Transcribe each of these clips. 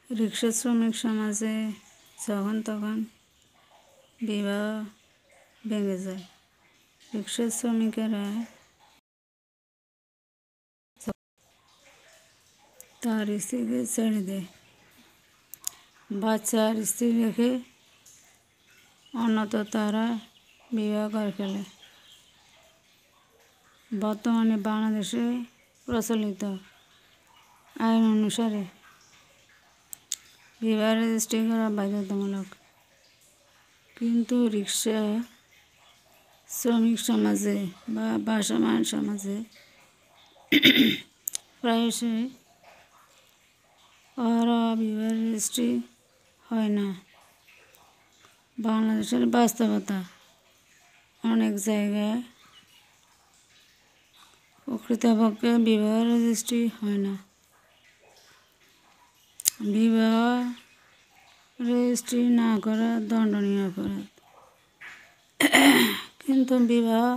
রিক্সা শ্রমিক সমাজে যখন তখন বিবাহ ভেঙে যায়। রিক্সা শ্রমিকেরা তার স্ত্রীকে ছেড়ে দেয়, বাচ্চা আর স্ত্রী রেখে অন্যত্র তারা বিবাহ করে ফেলে। বর্তমানে বাংলাদেশে প্রচলিত আইন অনুসারে বিবাহ রেজিস্ট্রি করা বাধ্যতামূলক, কিন্তু রিক্সা শ্রমিক সমাজে বা ভাসমান সমাজে প্রায়শই বিবাহ রেজিস্ট্রি হয় না। বাংলাদেশের বাস্তবতা, অনেক জায়গায় প্রকৃতপক্ষে বিবাহ রেজিস্ট্রি হয় না। বিবাহ রেজিস্ট্রি না করা দণ্ডনীয় অপরাধ, কিন্তু বিবাহ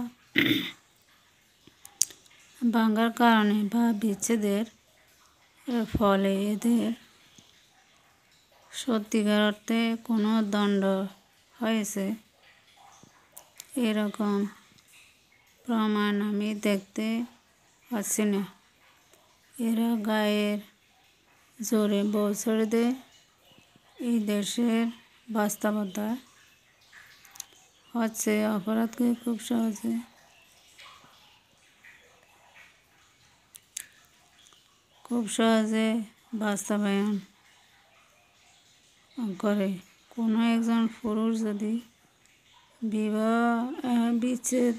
ভাঙার কারণে বা বিচ্ছেদের ফলে এদের সত্যিকার অর্থে কোনো দণ্ড হয়েছে এরকম প্রমাণ আমি দেখতে পাচ্ছি না। এরা গায়ের জোরে বউ ছেড়ে দেয়। এই দেশের বাস্তবতা হচ্ছে অপরাধকে খুব সহজে বাস্তবায়ন করে। কোনো একজন পুরুষ যদি বিচ্ছেদ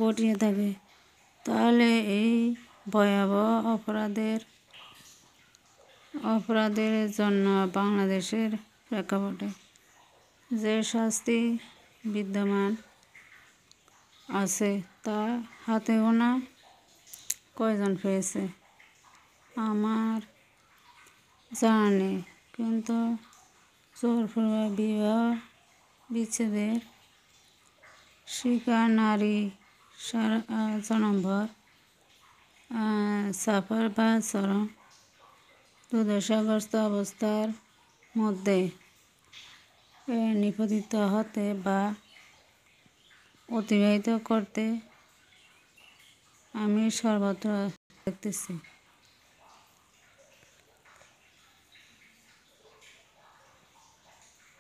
ঘটিয়ে থাকে, তাহলে এই ভয়াবহ অপরাধের জন্য বাংলাদেশের প্রেক্ষাপটে যে শাস্তি বিদ্যমান আছে তা হাতে গোনা কয়জন পেয়েছে আমার জানা নেই। কিন্তু জোরপূর্বক বিবাহ বিচ্ছেদের শিকার নারী জনম্বর সাফার বা চরম দুর্দশাগ্রস্ত অবস্থার মধ্যে নিপতিত হতে বা অতিবাহিত করতে আমি সর্বত্র দেখতেছি।